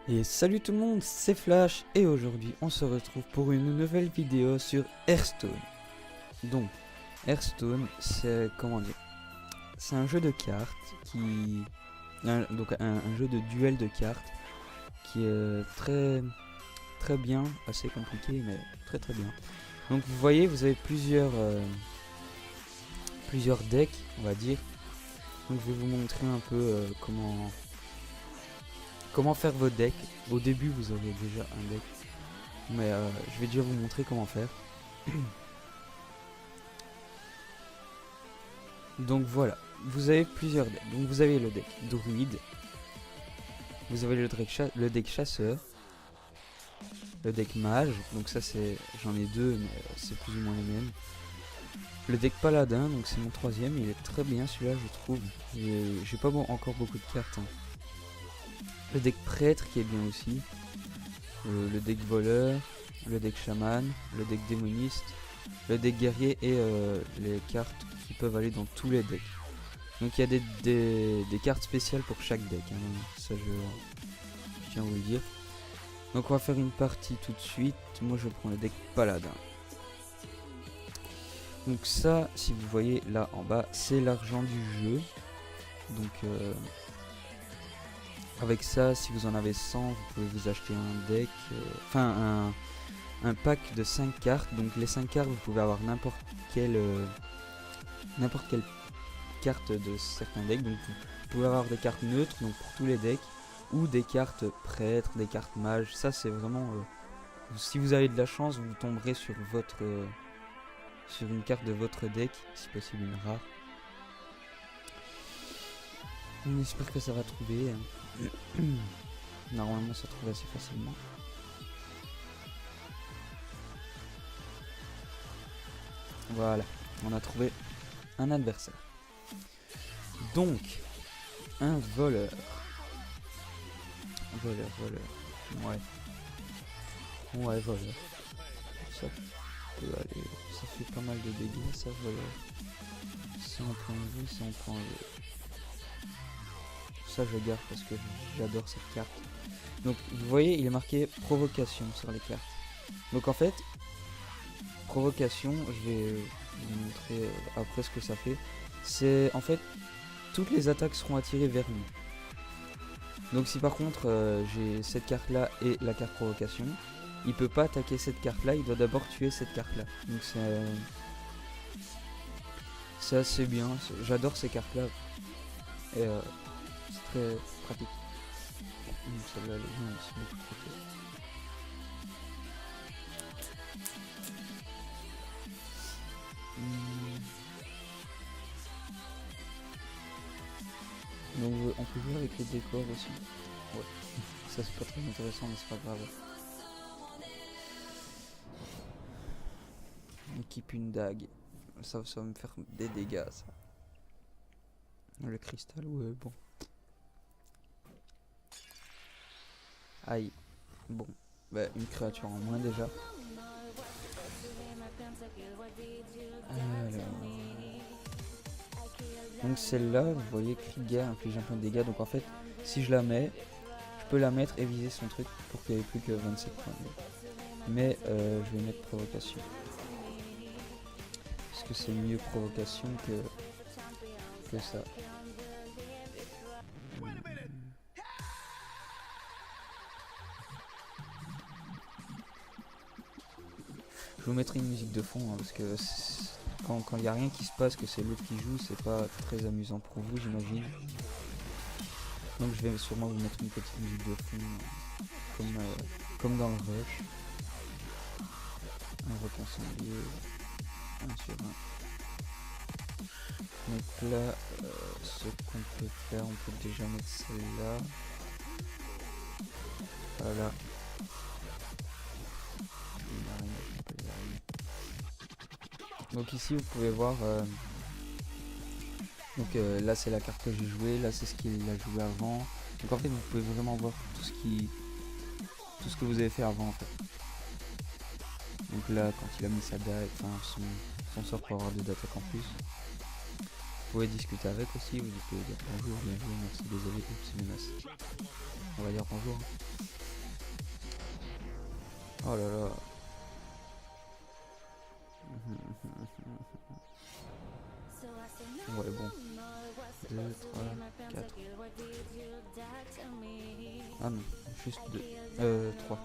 Et salut tout le monde, c'est Flash et aujourd'hui on se retrouve pour une nouvelle vidéo sur Hearthstone. Donc Hearthstone c'est comment dire, c'est un jeu de cartes un jeu de duel de cartes qui est très bien, assez compliqué mais très bien. Donc vous voyez, vous avez plusieurs decks on va dire. Donc je vais vous montrer un peu comment faire vos decks. Au début vous aurez déjà un deck, mais je vais déjà vous montrer comment faire. Donc voilà, vous avez plusieurs decks. Donc vous avez le deck druide, vous avez le deck chasseur, le deck mage, donc ça c'est, j'en ai deux mais c'est plus ou moins les mêmes. Le deck paladin, donc c'est mon troisième, il est très bien celui-là je trouve. J'ai pas encore beaucoup de cartes, hein. Le deck prêtre qui est bien aussi, le deck voleur, le deck chaman, le deck démoniste, le deck guerrier et les cartes qui peuvent aller dans tous les decks. Donc il y a des cartes spéciales pour chaque deck, hein. Ça je tiens à vous le dire. Donc on va faire une partie tout de suite. Moi je prends le deck paladin. Donc ça, si vous voyez là en bas, c'est l'argent du jeu. Donc avec ça, si vous en avez 100, vous pouvez vous acheter un deck, un pack de 5 cartes. Donc les 5 cartes, vous pouvez avoir n'importe quelle carte de certains decks. Donc vous pouvez avoir des cartes neutres, donc pour tous les decks, ou des cartes prêtres, des cartes mages. Ça c'est vraiment, si vous avez de la chance, vous tomberez sur une carte de votre deck, si possible une rare. On espère que ça va trouver. Normalement ça trouve assez facilement. Voilà, on a trouvé un adversaire. Donc, un voleur. Voleur. Ouais, voleur. Ça peut aller. Ça fait pas mal de dégâts, ça, voleur. Si on peut enlever, si on peut enlever. Ça, je garde parce que j'adore cette carte. Donc, vous voyez, il est marqué provocation sur les cartes. Donc, en fait, provocation, je vais vous montrer après ce que ça fait. C'est en fait, toutes les attaques seront attirées vers nous. Donc si par contre j'ai cette carte là et la carte provocation, il peut pas attaquer cette carte là, il doit d'abord tuer cette carte là. Donc c'est assez bien, j'adore ces cartes là et c'est très pratique. Celle-là elle est bien aussi, beaucoup trop tôt. Donc on peut jouer avec les décors aussi. Ouais. Ça c'est pas très intéressant mais c'est pas grave. On équipe une dague. Ça va me faire des dégâts ça. Le cristal, ouais bon. Aïe. Bon. Bah une créature en moins déjà. Alors... Donc celle-là, vous voyez, Krieger inflige un point de dégâts. Donc en fait, si je la mets, je peux la mettre et viser son truc pour qu'il n'y ait plus que 27 points. Mais je vais mettre provocation. Parce que c'est mieux provocation que ça. Je vous mettrai une musique de fond hein, parce que quand il n'y a rien qui se passe, que c'est l'autre qui joue, c'est pas très amusant pour vous, j'imagine. Donc je vais sûrement vous mettre une petite musique de fond, comme dans le rush. Un requin sanglier, un sur un. Donc là, ce qu'on peut faire, on peut déjà mettre celle-là. Voilà. Donc ici vous pouvez voir, là c'est la carte que j'ai jouée, là c'est ce qu'il a joué avant. Donc en fait vous pouvez vraiment voir tout ce que vous avez fait avant en fait. Donc là quand il a mis sa dague, enfin son sort pour avoir 2 d'attaque en plus. Vous pouvez discuter avec aussi, vous pouvez dire bonjour, bienvenue, merci, désolé, c'est menace. On va dire bonjour. Oh là là. Ouais, bon. 2, 3, 4. Ah non, juste 2. 3.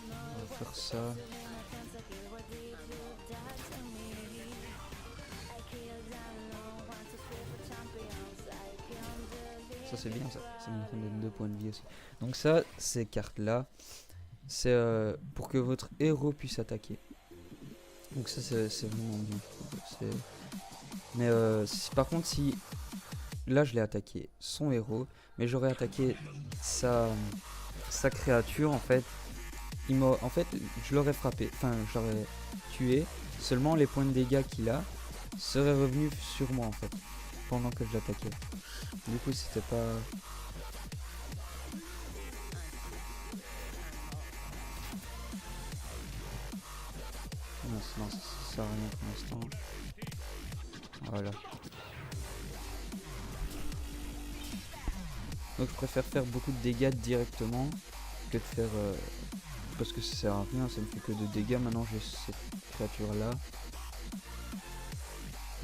On va faire ça. Ça c'est bien ça. Ça me donne 2 points de vie aussi. Donc ça, ces cartes-là, c'est pour que votre héros puisse attaquer. Donc ça c'est vraiment bien. Mais par contre si... Là je l'ai attaqué son héros, mais j'aurais attaqué sa créature en fait. En fait je l'aurais frappé, enfin j'aurais tué. Seulement les points de dégâts qu'il a seraient revenus sur moi en fait. Pendant que je l'attaquais. Du coup c'était pas... Non, ça sert à rien pour l'instant. Voilà. Donc je préfère faire beaucoup de dégâts directement que de faire... parce que ça sert à rien, ça me fait que de dégâts. Maintenant j'ai cette créature là.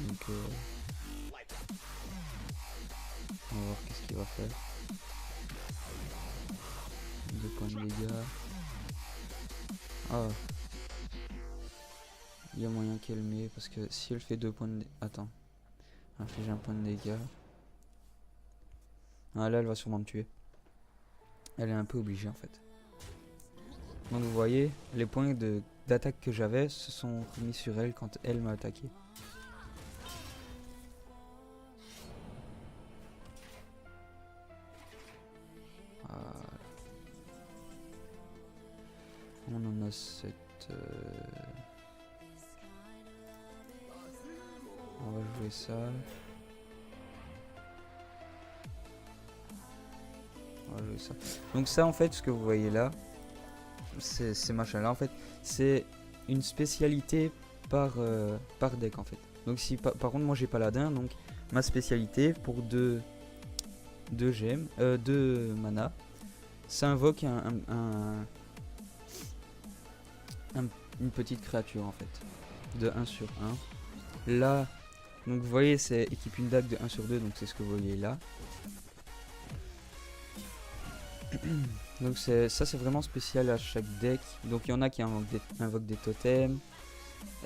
Donc on va voir qu'est-ce qu'il va faire. 2 points de dégâts. Ah. Il y a moyen qu'elle met parce que si elle fait 2 points de... Attends. Inflige 1 point de dégâts. Ah là elle va sûrement me tuer. Elle est un peu obligée en fait. Donc vous voyez, les points d'attaque que j'avais se sont remis sur elle quand elle m'a attaqué. On en a cette... On va jouer ça. On va jouer ça. Donc ça en fait, ce que vous voyez là, ces machins là en fait, c'est une spécialité par deck en fait. Donc si par contre moi j'ai paladin, donc ma spécialité pour 2 gemmes, 2 mana, ça invoque une petite créature en fait, de 1 sur 1. Là, donc vous voyez c'est équipe une dague de 1 sur 2, donc c'est ce que vous voyez là. Donc ça c'est vraiment spécial à chaque deck. Donc il y en a qui invoquent des totems.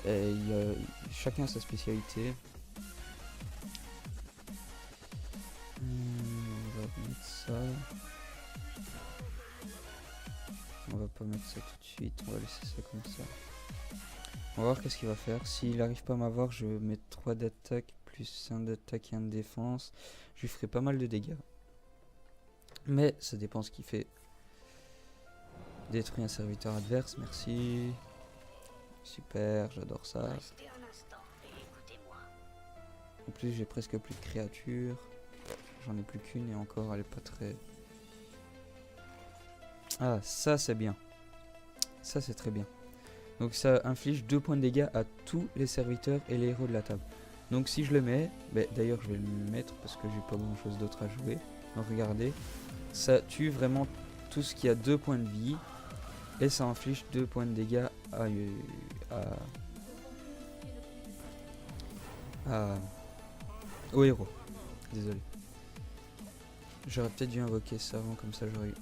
Et chacun a sa spécialité. On va mettre ça. On va pas mettre ça tout de suite. On va laisser ça comme ça. On va voir qu'est-ce qu'il va faire. S'il n'arrive pas à m'avoir, je vais mettre 3 d'attaque plus 1 d'attaque et 1 de défense. Je lui ferai pas mal de dégâts. Mais ça dépend ce qu'il fait. Détruit un serviteur adverse, merci. Super, j'adore ça. En plus j'ai presque plus de créatures. J'en ai plus qu'une et encore elle est pas très... Ah ça c'est bien. Ça c'est très bien. Donc ça inflige 2 points de dégâts à tous les serviteurs et les héros de la table. Donc si je le mets, d'ailleurs je vais le mettre parce que j'ai pas grand chose d'autre à jouer. Donc regardez, ça tue vraiment tout ce qui a 2 points de vie. Et ça inflige 2 points de dégâts au héros. Désolé. J'aurais peut-être dû invoquer ça avant, comme ça j'aurais eu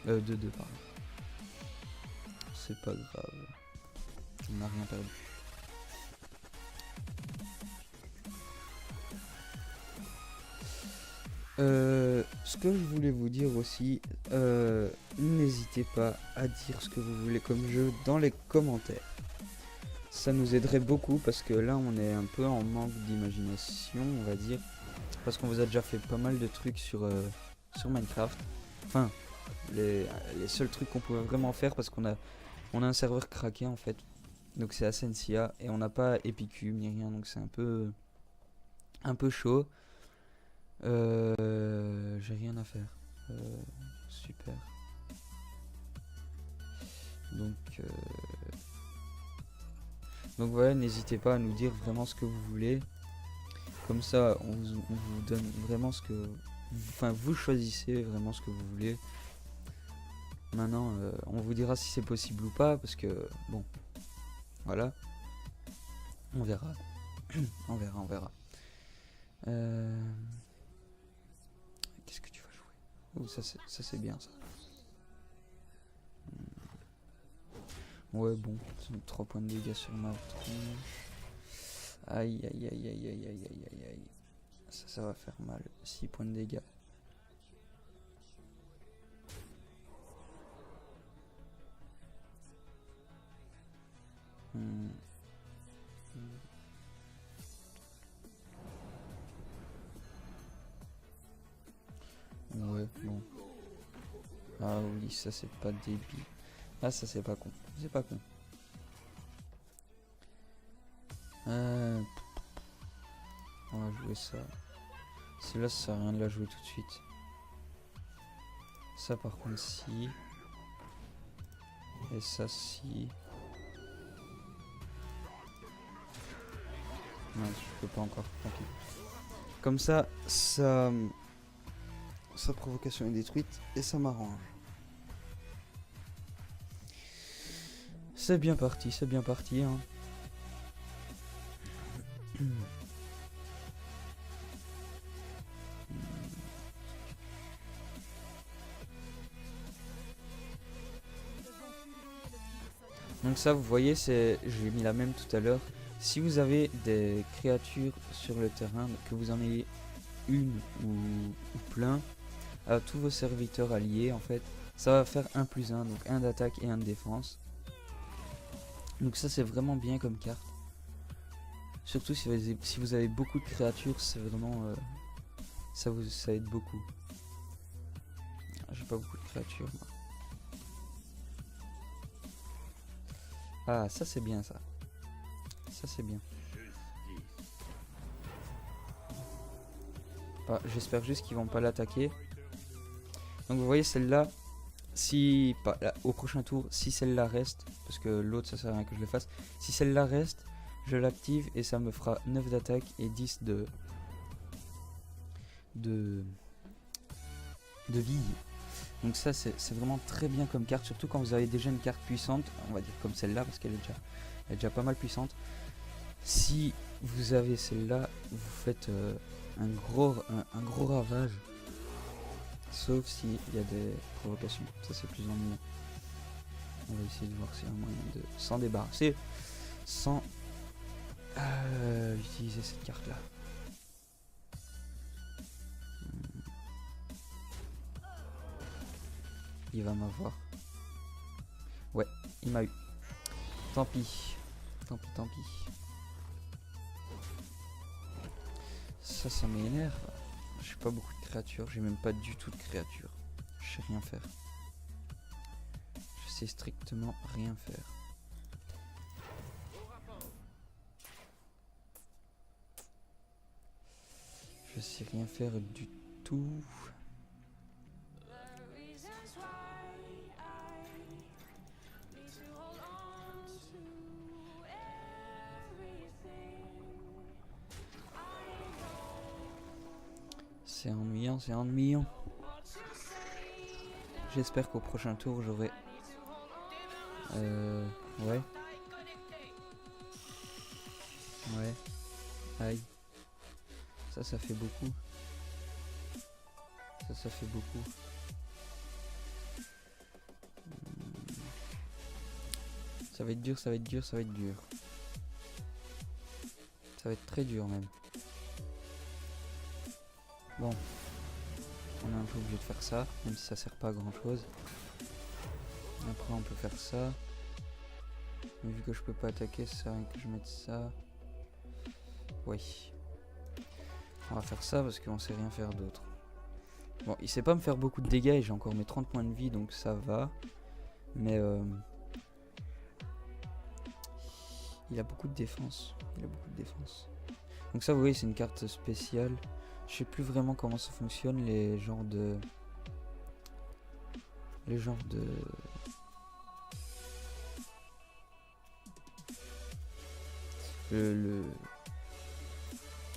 1-1. 2-2 pardon. C'est pas grave. On n'a rien perdu. Ce que je voulais vous dire aussi, n'hésitez pas à dire ce que vous voulez comme jeu dans les commentaires. Ça nous aiderait beaucoup parce que là on est un peu en manque d'imagination, on va dire. Parce qu'on vous a déjà fait pas mal de trucs sur Minecraft. Enfin, les seuls trucs qu'on pouvait vraiment faire parce qu'on a un serveur craqué en fait. Donc c'est Ascensia et on n'a pas Epicube ni rien, donc c'est un peu chaud. J'ai rien à faire. Super. Donc voilà, n'hésitez pas à nous dire vraiment ce que vous voulez. Comme ça, on vous donne vraiment ce que Enfin, vous choisissez vraiment ce que vous voulez. Maintenant, on vous dira si c'est possible ou pas, parce que, bon, voilà. On verra. On verra, on verra. Qu'est-ce que tu vas jouer? Oh, ça c'est bien, ça. Ouais, bon, 3 points de dégâts sur ma tronche. Aïe, aïe, aïe, aïe, aïe, aïe, aïe, aïe, aïe. Ça va faire mal. 6 points de dégâts. Ouais, bon. Ah oui, ça c'est pas débile. Ah, ça c'est pas con. C'est pas con. On va jouer ça. Celui-là, ça sert à rien de la jouer tout de suite. Ça par contre, si. Et ça, si. Non, je peux pas encore. Tranquille. Comme ça, sa provocation est détruite et ça m'arrange. C'est bien parti, hein. Donc ça, vous voyez, j'ai mis la même tout à l'heure. Si vous avez des créatures sur le terrain, que vous en ayez une ou plein, à tous vos serviteurs alliés, en fait, ça va faire 1+1, donc 1 d'attaque et 1 de défense. Donc ça, c'est vraiment bien comme carte. Surtout si vous avez beaucoup de créatures, c'est vraiment... ça aide beaucoup. J'ai pas beaucoup de créatures, moi. Ah, ça c'est bien, ça. Ça c'est bien. Ah, j'espère juste qu'ils vont pas l'attaquer. Donc vous voyez celle-là, si là, au prochain tour, si celle-là reste, parce que l'autre ça sert à rien que je le fasse, si celle-là reste, je l'active et ça me fera 9 d'attaque et 10 de vie. Donc ça c'est vraiment très bien comme carte, surtout quand vous avez déjà une carte puissante, on va dire comme celle-là parce qu'elle est déjà pas mal puissante. Si vous avez celle-là, vous faites un gros ravage. Sauf s'il y a des provocations, ça c'est plus ennuyant. On va essayer de voir s'il y a un moyen de s'en débarrasser sans utiliser cette carte là. Il va m'avoir. Ouais, il m'a eu. Tant pis. Tant pis. Ça m'énerve. J'ai pas beaucoup de créatures, j'ai même pas du tout de créatures. Je sais rien faire. Je sais strictement rien faire. Je sais rien faire du tout. C'est ennuyant. J'espère qu'au prochain tour j'aurai... Ouais. Ouais. Aïe. Ça fait beaucoup. Ça fait beaucoup. Ça va être dur. Ça va être très dur même. Bon. On est un peu obligé de faire ça, même si ça sert pas à grand chose. Après on peut faire ça. Mais vu que je peux pas attaquer, ça sert à rien que je mette ça. Oui. On va faire ça parce qu'on sait rien faire d'autre. Bon, il sait pas me faire beaucoup de dégâts et j'ai encore mes 30 points de vie, donc ça va. Mais il a beaucoup de défense. Donc ça, vous voyez, c'est une carte spéciale. Je sais plus vraiment comment ça fonctionne, les genres de...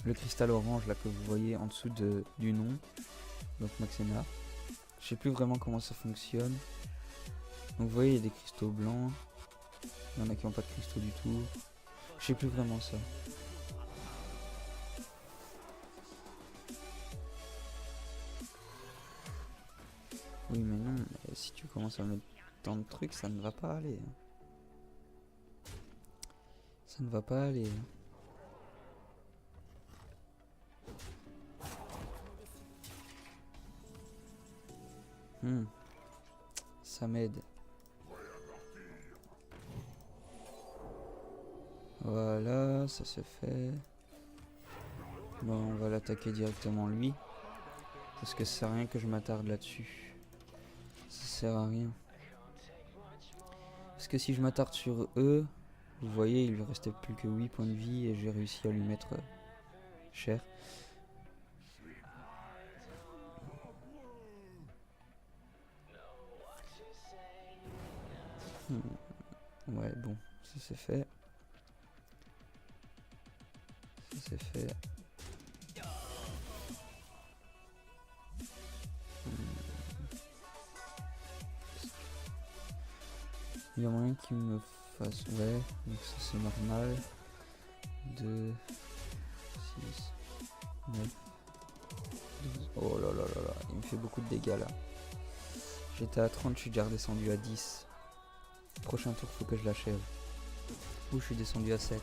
Le cristal orange là que vous voyez en dessous du nom. donc Maxena. Je sais plus vraiment comment ça fonctionne. Donc vous voyez, il y a des cristaux blancs. Il y en a qui n'ont pas de cristaux du tout. Je sais plus vraiment ça. Oui mais non, mais si tu commences à mettre tant de trucs, ça ne va pas aller. Ça ne va pas aller. Ça m'aide. Voilà, ça se fait. Bon, on va l'attaquer directement lui. Parce que ça sert à rien que je m'attarde là-dessus. Ça sert à rien. Parce que si je m'attarde sur eux, vous voyez, il lui restait plus que 8 points de vie et j'ai réussi à lui mettre cher. Ouais, bon, ça c'est fait. Ça c'est fait. Il y a moyen qu'il me fasse... Ouais, donc ça c'est normal. 2, 6, 9, 12. Oh là là là là, il me fait beaucoup de dégâts là. J'étais à 30, je suis déjà redescendu à 10. Prochain tour, faut que je l'achève. Ou je suis descendu à 7.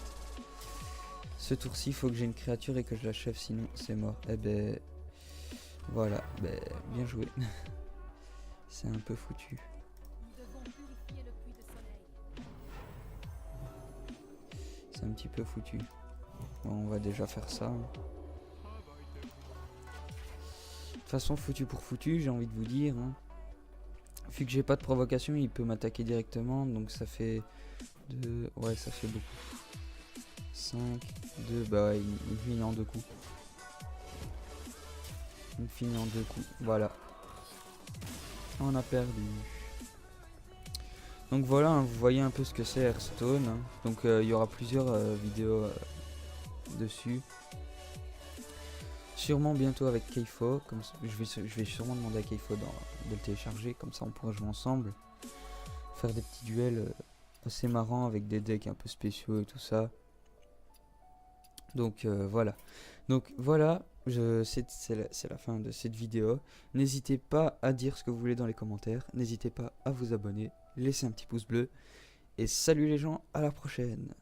Ce tour-ci, faut que j'ai une créature et que je l'achève, sinon c'est mort. Eh ben... Voilà, ben, bien joué. C'est un peu foutu. C'est un petit peu foutu. Bon, on va déjà faire ça. De toute façon, foutu pour foutu, j'ai envie de vous dire. Vu que j'ai pas de provocation, il peut m'attaquer directement. Donc ça fait 2... Ouais, ça fait beaucoup. 5, 2, bah ouais, il finit en 2 coups. Il finit en 2 coups, voilà. On a perdu. Donc voilà, vous voyez un peu ce que c'est Hearthstone. Donc il y aura plusieurs vidéos dessus. Sûrement bientôt avec Keifo. Comme ça, je vais sûrement demander à Keifo de le télécharger. Comme ça on pourra jouer ensemble. Faire des petits duels assez marrants avec des decks un peu spéciaux et tout ça. Donc voilà. Donc voilà, c'est la fin de cette vidéo. N'hésitez pas à dire ce que vous voulez dans les commentaires. N'hésitez pas à vous abonner. Laissez un petit pouce bleu. Et salut les gens, à la prochaine.